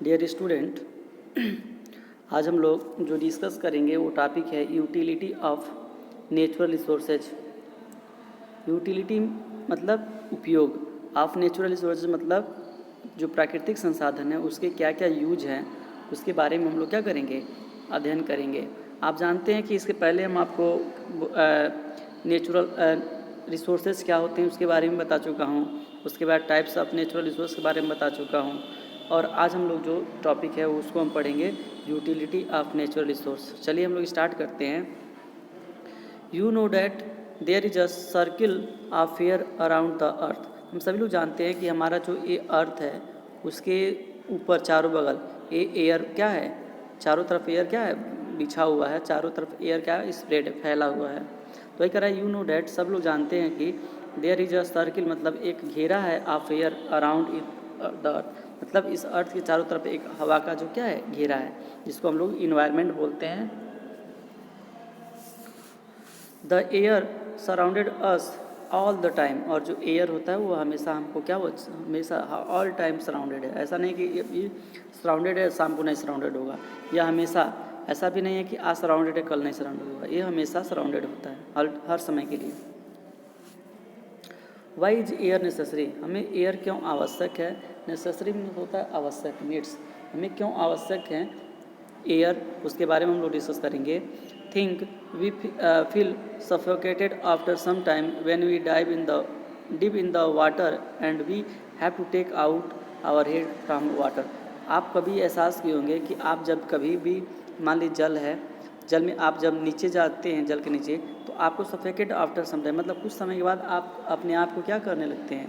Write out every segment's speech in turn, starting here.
Dear student, आज हम लोग जो डिस्कस करेंगे वो टॉपिक है utility of natural resources. Utility मतलब उपयोग, ऑफ नेचुरल रिसोर्सेज मतलब जो प्राकृतिक संसाधन है उसके क्या क्या यूज हैं, उसके बारे में हम लोग क्या करेंगे, अध्ययन करेंगे। आप जानते हैं कि इसके पहले हम आपको नेचुरल रिसोर्सेज क्या होते हैं उसके बारे में बता चुका हूँ। उसके बाद टाइप्स ऑफ नेचुरल रिसोर्स के बारे में बता चुका हूँ। और आज हम लोग जो टॉपिक है उसको हम पढ़ेंगे यूटिलिटी ऑफ नेचुरल रिसोर्स। चलिए हम लोग स्टार्ट करते हैं। You know that there is a circle of air around the earth. हम सभी लोग जानते हैं कि हमारा जो ये अर्थ है उसके ऊपर चारों बगल ये एयर क्या है, चारों तरफ एयर क्या है, बिछा हुआ है, चारों तरफ एयर क्या है, स्प्रेड फैला हुआ है। तो ये कह रहा है यू नो डैट, सब लोग जानते हैं कि देयर इज अ सर्किल मतलब एक घेरा है ऑफ एयर अराउंड द अर्थ, मतलब इस अर्थ के चारों तरफ एक हवा का जो क्या है घेरा है, जिसको हम लोग इन्वायरमेंट बोलते हैं। The air surrounded us all the time, और जो एयर होता है वो हमेशा हमको क्या, वो हमेशा ऑल टाइम सराउंडेड है। ऐसा नहीं कि ये सराउंडेड है शाम को नहीं सराउंडेड होगा, या हमेशा ऐसा भी नहीं है कि आज सराउंडेड है कल नहीं सराउंडेड होगा, ये हमेशा सराउंडेड होता है हर समय के लिए। वाई इज एयर नेसेसरी, हमें एयर क्यों आवश्यक है। नेसेसरी मीन्स होता है आवश्यक, नीड्स, हमें क्यों आवश्यक है एयर, उसके बारे में हम लोग डिस्कस करेंगे। Think we feel suffocated after some time when we dip in the water and we have to take out our head from water. आप कभी एहसास किए होंगे कि आप जब कभी भी मान लीजिए जल है, जल में आप जब नीचे जाते हैं जल के नीचे तो आपको सफोकेट आफ्टर सम टाइम मतलब कुछ समय के बाद आप अपने आप को क्या करने लगते हैं,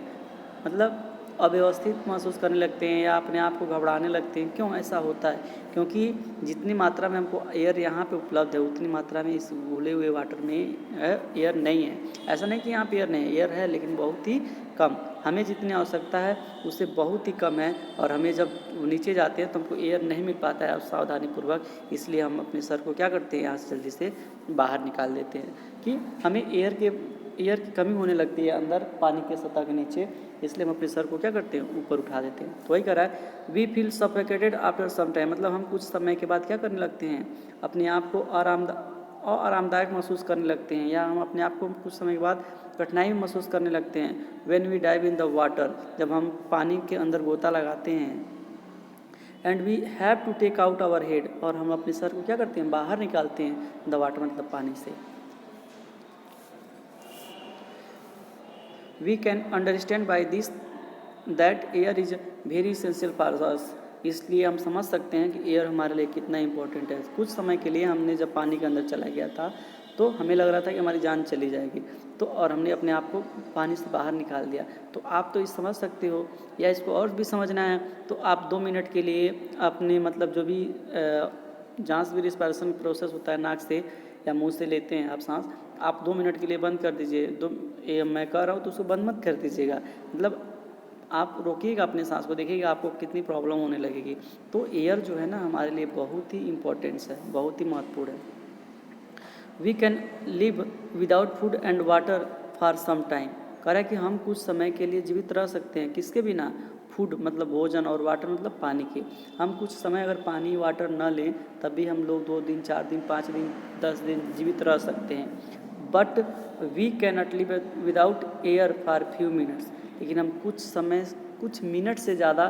मतलब अव्यवस्थित महसूस करने लगते हैं या अपने आप को घबराने लगते हैं। क्यों ऐसा होता है? क्योंकि जितनी मात्रा में हमको एयर यहाँ पे उपलब्ध है उतनी मात्रा में इस घुले हुए वाटर में एयर नहीं है। ऐसा नहीं कि यहाँ पे एयर नहीं है, एयर है लेकिन बहुत ही कम, हमें जितनी आवश्यकता है उससे बहुत ही कम है। और हमें जब नीचे जाते हैं तो हमको एयर नहीं मिल पाता है सावधानीपूर्वक, इसलिए हम अपने सर को क्या करते हैं, यहाँ से जल्दी से बाहर निकाल देते हैं कि हमें एयर की कमी होने लगती है अंदर पानी के सतह के नीचे, इसलिए हम अपने सर को क्या करते हैं, ऊपर उठा देते हैं। तो वही कह रहा है we feel suffocated after some time, मतलब हम कुछ समय के बाद क्या करने लगते हैं, अपने आप को आरामदायक महसूस करने लगते हैं, या हम अपने आप को कुछ समय के बाद कठिनाई महसूस करने लगते हैं। When we dive in the water, जब हम पानी के अंदर गोता लगाते हैं। And we have to take out our head, और हम अपने सर को क्या करते हैं, बाहर निकालते हैं द वाटर मतलब पानी से। We can understand by this that air is very essential for us, इसलिए हम समझ सकते हैं कि एयर हमारे लिए कितना इंपॉर्टेंट है। कुछ समय के लिए हमने जब पानी के अंदर चला गया था तो हमें लग रहा था कि हमारी जान चली जाएगी, तो और हमने अपने आप को पानी से बाहर निकाल दिया। तो आप तो इस समझ सकते हो, या इसको और भी समझना है तो आप 2 मिनट के लिए अपने मतलब जो भी सांस भी रिस्पायरेशन प्रोसेस होता है नाक से या मुंह से लेते हैं आप सांस, आप 2 मिनट के लिए बंद कर दीजिए। मैं कह रहा हूँ तो उसको बंद मत कर दीजिएगा, मतलब आप रोकिएगा अपने सांस को, देखिएगा आपको कितनी प्रॉब्लम होने लगेगी। तो एयर जो है ना हमारे लिए बहुत ही इम्पोर्टेंस है, बहुत ही महत्वपूर्ण है। We can live without food and water for some time, कह रहा है कि हम कुछ समय के लिए जीवित रह सकते हैं, किसके बिना, फूड मतलब भोजन और वाटर मतलब पानी के। हम कुछ समय अगर पानी वाटर न लें तब भी हम लोग 2 दिन 4 दिन 5 दिन 10 दिन जीवित रह सकते हैं। But we can not live without air for few minutes, लेकिन हम कुछ समय कुछ मिनट से ज़्यादा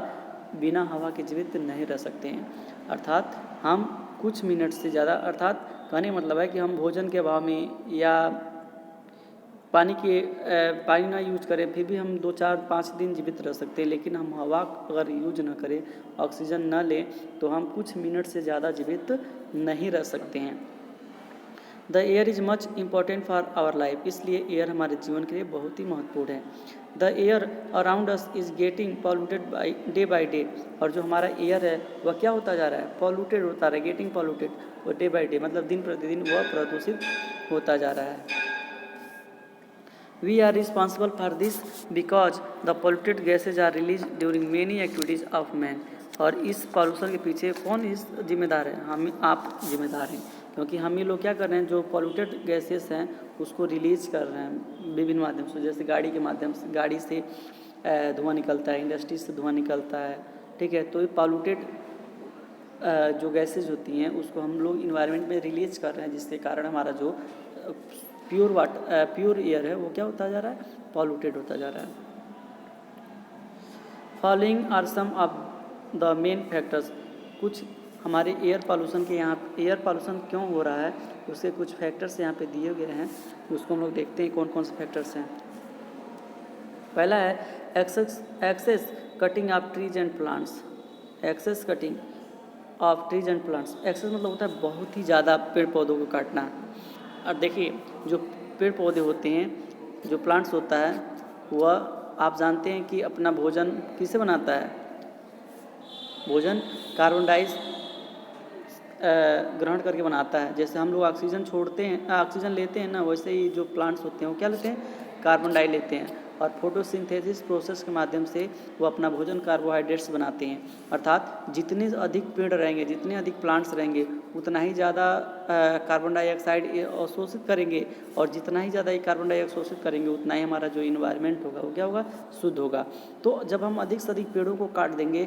बिना हवा के जीवित नहीं रह सकते हैं। अर्थात हम कुछ मिनट से ज़्यादा, अर्थात कहने का मतलब है कि हम भोजन के अभाव में या पानी ना यूज करें फिर भी हम 2 4 5 दिन जीवित रह सकते हैं, लेकिन हम हवा अगर यूज ना करें, ऑक्सीजन ना लें तो हम कुछ मिनट से ज़्यादा जीवित नहीं रह सकते हैं। The air is much important for our life, इसलिए एयर हमारे जीवन के लिए बहुत ही महत्वपूर्ण है। The air around us is getting polluted by day, और जो हमारा एयर है वह क्या होता जा रहा है, पॉल्यूटेड होता रहा है, गेटिंग पॉल्यूटेड, वो डे बाई डे मतलब दिन प्रतिदिन वह प्रदूषित होता जा रहा है। We are responsible for this because the polluted gases are released during many activities of man, और इस पॉल्यूशन के पीछे कौन इस जिम्मेदार है, हम आप जिम्मेदार हैं, क्योंकि हम ही लोग क्या कर रहे हैं, जो पॉल्यूटेड गैसेस हैं उसको रिलीज कर रहे हैं विभिन्न माध्यम से, जैसे गाड़ी के माध्यम से, गाड़ी से धुआं निकलता है, इंडस्ट्री से धुआं निकलता है, ठीक है। तो ये पॉल्यूटेड जो गैसेज होती हैं उसको हम लोग इन्वायरमेंट में रिलीज कर रहे हैं, जिसके कारण हमारा जो प्योर एयर है वो क्या होता जा रहा है, पॉल्यूटेड होता जा रहा है। Following are some of the main factors, कुछ हमारे एयर पॉल्यूशन के यहाँ एयर पॉल्यूशन क्यों हो रहा है उसके कुछ फैक्टर्स यहाँ पे दिए गए हैं, उसको हम लोग देखते हैं कौन कौन से फैक्टर्स हैं। पहला है excess cutting of trees and plants. Excess cutting of trees and plants, excess मतलब होता है बहुत ही ज़्यादा पेड़ पौधों को काटना। और देखिए जो पेड़ पौधे होते हैं, जो प्लांट्स होता है, वह आप जानते हैं कि अपना भोजन किससे बनाता है, भोजन कार्बन डाइऑक्साइड ग्रहण करके बनाता है। जैसे हम लोग ऑक्सीजन छोड़ते हैं, ऑक्सीजन लेते हैं ना, वैसे ही जो प्लांट्स होते हैं वो क्या लेते हैं, कार्बन डाई लेते हैं, और फोटोसिंथेसिस प्रोसेस के माध्यम से वो अपना भोजन कार्बोहाइड्रेट्स बनाते हैं। अर्थात जितने अधिक पेड़ रहेंगे, जितने अधिक प्लांट्स रहेंगे, उतना ही ज़्यादा कार्बन डाइऑक्साइड अवशोषित करेंगे, और जितना ही ज़्यादा कार्बन डाइऑक्साइड अवशोषित करेंगे उतना ही हमारा जो इन्वायरमेंट होगा वो क्या होगा, शुद्ध होगा। तो जब हम अधिक से अधिक पेड़ों को काट देंगे,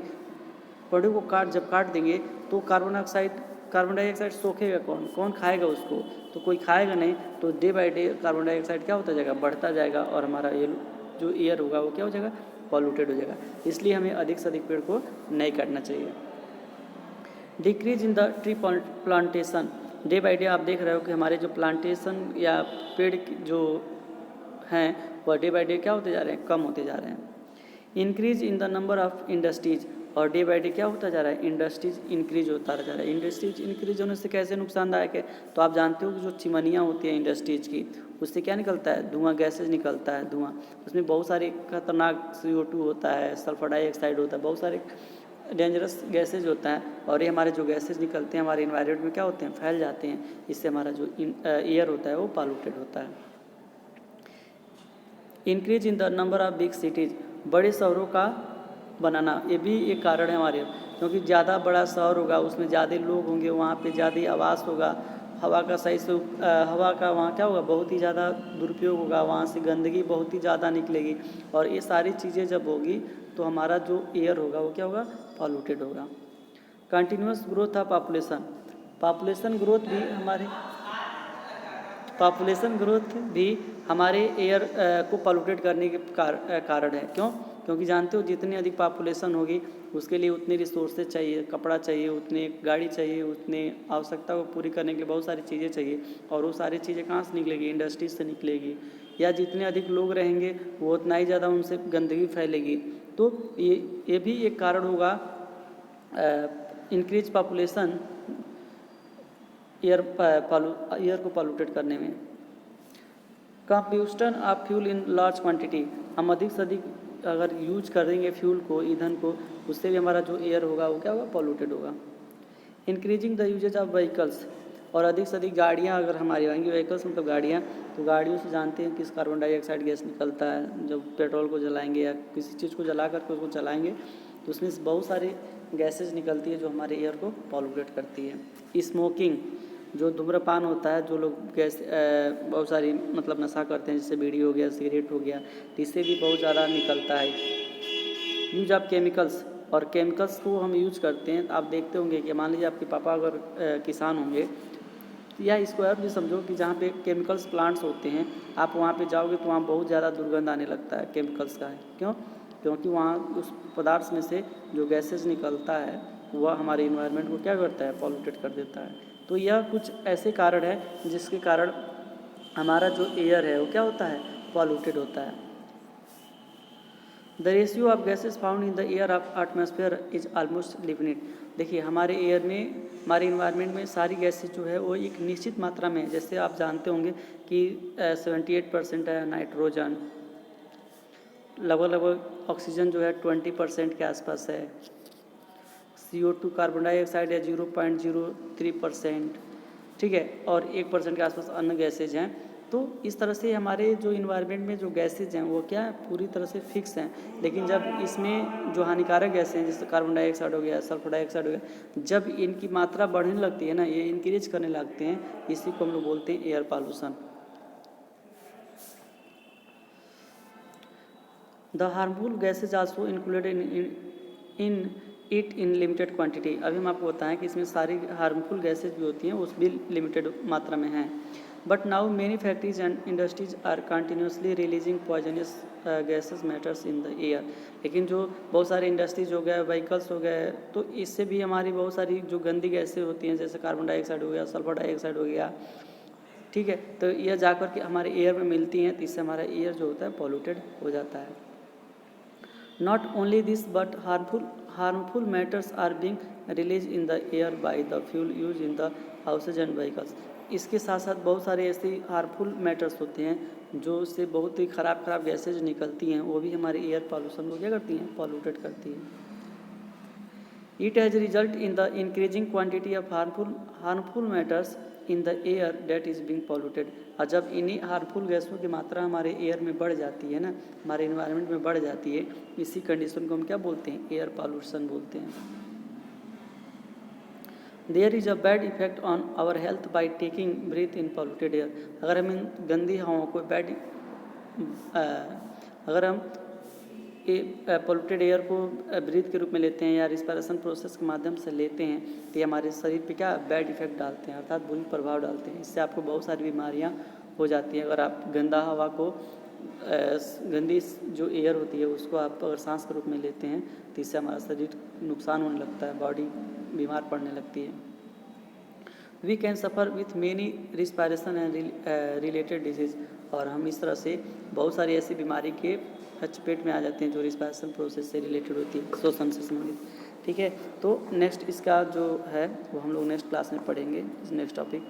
पेड़ों को काट देंगे तो कार्बन डाइऑक्साइड सोखेगा कौन, कौन खाएगा उसको, तो कोई खाएगा नहीं। तो day by day carbon dioxide क्या होता जाएगा, बढ़ता जाएगा, और हमारा ये जो एयर होगा वो क्या हो जाएगा, पॉल्यूटेड हो जाएगा। इसलिए हमें अधिक से अधिक पेड़ को नहीं काटना चाहिए। Decrease in the tree plantation, day by day आप देख रहे हो कि हमारे जो प्लांटेशन या पेड़ जो हैं वह डे बाय डे क्या होते जा रहे हैं, कम होते जा रहे हैं। Increase in the number of industries, और डे बाय डे क्या होता जा रहा है, इंडस्ट्रीज इंक्रीज होता जा रहा है। इंडस्ट्रीज इंक्रीज होने से कैसे नुकसानदायक है, तो आप जानते हो कि जो चिमनियाँ होती हैं इंडस्ट्रीज की, उससे क्या निकलता है, धुआं, गैसेज निकलता है, धुआं। उसमें बहुत सारे खतरनाक CO2 होता है, सल्फर डाइऑक्साइड होता है, बहुत सारे डेंजरस गैसेज होता है, और ये हमारे जो गैसेज निकलते हैं हमारे इन्वायरमेंट में क्या होते हैं, फैल जाते हैं। इससे हमारा जो एयर होता है वो पॉल्यूटेड होता है। Increase in the number of big cities, बड़े शहरों का बनाना, ये भी एक कारण है हमारे, क्योंकि ज़्यादा बड़ा शहर होगा उसमें ज़्यादा लोग होंगे, वहाँ पे ज़्यादा आवास होगा, हवा का सही से हवा का वहाँ क्या होगा, बहुत ही ज़्यादा दुरुपयोग होगा, वहाँ से गंदगी बहुत ही ज़्यादा निकलेगी, और ये सारी चीज़ें जब होगी तो हमारा जो एयर होगा वो क्या होगा, पॉल्यूटेड होगा। Continuous growth of population growth भी हमारे एयर को पॉल्यूटेड करने के कारण है। क्यों, क्योंकि जानते हो जितनी अधिक पॉपुलेशन होगी उसके लिए उतने रिसोर्सेज चाहिए, कपड़ा चाहिए, उतने गाड़ी चाहिए, उतने आवश्यकता को पूरी करने के लिए बहुत सारी चीज़ें चाहिए, और वो सारी चीज़ें कहाँ से निकलेगी, इंडस्ट्रीज से निकलेगी। या जितने अधिक लोग रहेंगे वो उतना ही ज़्यादा उनसे गंदगी फैलेगी। तो ये भी एक कारण होगा इंक्रीज पॉपुलेशन एयर को पॉल्यूटेड करने में। Combustion of fuel in large quantity, हम अधिक से अधिक अगर यूज करेंगे फ्यूल को, ईंधन को, उससे भी हमारा जो एयर होगा वो क्या होगा, पॉल्यूटेड होगा। Increasing the usage of vehicles, और अधिक से अधिक गाड़ियाँ अगर हमारी आएंगी, व्हीकल्स मतलब गाड़ियाँ, तो गाड़ियों से जानते हैं किस कार्बन डाइऑक्साइड गैस निकलता है। जब पेट्रोल को जलाएंगे या किसी चीज़ को जला करके उसको चलाएंगे तो उसमें से बहुत सारी गैसेज निकलती है जो हमारे एयर को पॉल्यूटेड करती है। स्मोकिंग, जो धूम्रपान होता है, जो लोग गैस बहुत सारी मतलब नशा करते हैं, जैसे बीड़ी हो गया, सिगरेट हो गया, तो इससे भी बहुत ज़्यादा निकलता है। यूज ऑफ केमिकल्स, और केमिकल्स को हम यूज करते हैं, आप देखते होंगे कि मान लीजिए आपके पापा अगर किसान होंगे, या इसको और भी समझो कि जहाँ पे केमिकल्स प्लांट्स होते हैं, आप वहाँ पे जाओगे तो वहाँ बहुत ज़्यादा दुर्गंध आने लगता है केमिकल्स का। क्यों, क्योंकि वहाँ उस पदार्थ में से जो गैसेज निकलता है वह हमारे इन्वायरमेंट को क्या करता है, पॉल्यूटेड कर देता है। तो यह कुछ ऐसे कारण है जिसके कारण हमारा जो एयर है वो क्या होता है, पॉल्यूटेड होता है। The ratio of gases found in the air of atmosphere is almost limited. देखिए हमारे एयर में, हमारे इन्वायरमेंट में सारी गैसेज जो है वो एक निश्चित मात्रा में है। जैसे आप जानते होंगे कि 78% है नाइट्रोजन, लगभग ऑक्सीजन जो है 20% के आसपास है, CO2 कार्बन डाइऑक्साइड है 0.03%, ठीक है, और 1% के आसपास अन्य गैसेज हैं। तो इस तरह से हमारे जो इन्वायरमेंट में जो गैसेज हैं वो क्या है, पूरी तरह से फिक्स हैं। लेकिन जब इसमें जो हानिकारक गैसें हैं जैसे कार्बन डाइऑक्साइड हो गया, सल्फर डाइऑक्साइड हो गया, जब इनकी मात्रा बढ़ने लगती है ना, ये इंक्रीज करने लगते हैं, इसी को हम लोग बोलते हैं air pollution. The harmful gases also included in it in limited quantity. अभी हम आपको बताएं कि इसमें सारी हार्मफुल गैसेज भी होती हैं, उस भी लिमिटेड मात्रा में हैं। But now many factories and industries are continuously releasing poisonous gases matters in the air. लेकिन जो बहुत सारे इंडस्ट्रीज हो गए, व्हीकल्स हो गए, तो इससे भी हमारी बहुत सारी जो गंदी गैसें होती हैं, जैसे कार्बन डाइऑक्साइड हो गया, सल्फर डाइऑक्साइड हो गया, ठीक है, तो यह जाकर के हमारे एयर में मिलती हैं, तो इससे हमारा एयर जो होता है पॉल्यूटेड हो जाता है। Not only this but harmful matters are being release in the air by the fuel use in the houses and vehicles. इसके साथ साथ बहुत सारे ऐसे हार्मफुल मैटर्स होते हैं जो उससे बहुत ही ख़राब गैसेज निकलती हैं, वो भी हमारे एयर पॉल्यूशन को क्या करती हैं, पॉल्यूटेड करती हैं। It has result in the increasing quantity of harmful matters in the air that is being polluted. और जब इन्हीं हार्मफुल गैसों की मात्रा हमारे एयर में बढ़ जाती है ना, हमारे इन्वायरमेंट में बढ़ जाती है, इसी कंडीशन को हम क्या बोलते हैं, एयर पॉल्यूशन बोलते हैं। There is a bad effect on our health by taking breath in polluted air. अगर हम इन गंदी हवाओं को अगर हम पॉल्यूटेड एयर को ब्रीथ के रूप में लेते हैं या रिस्पायरेशन प्रोसेस के माध्यम से लेते हैं, तो ये हमारे शरीर पे क्या बैड इफेक्ट डालते हैं, अर्थात बुरी प्रभाव डालते हैं। इससे आपको बहुत सारी बीमारियां हो जाती हैं। अगर आप गंदा हवा को गंदी जो एयर होती है उसको आप अगर सांस के रूप में लेते हैं, तो इससे हमारा शरीर नुकसान होने लगता है, बॉडी बीमार पड़ने लगती है। We can suffer with many respiration and related disease. और हम इस तरह से बहुत सारी ऐसी बीमारी के चपेट में आ जाते हैं जो रिस्पायरेशन प्रोसेस से रिलेटेड होती है, श्वसन से संबंधित। ठीक है, तो नेक्स्ट इसका जो है वो हम लोग नेक्स्ट क्लास में पढ़ेंगे, नेक्स्ट टॉपिक।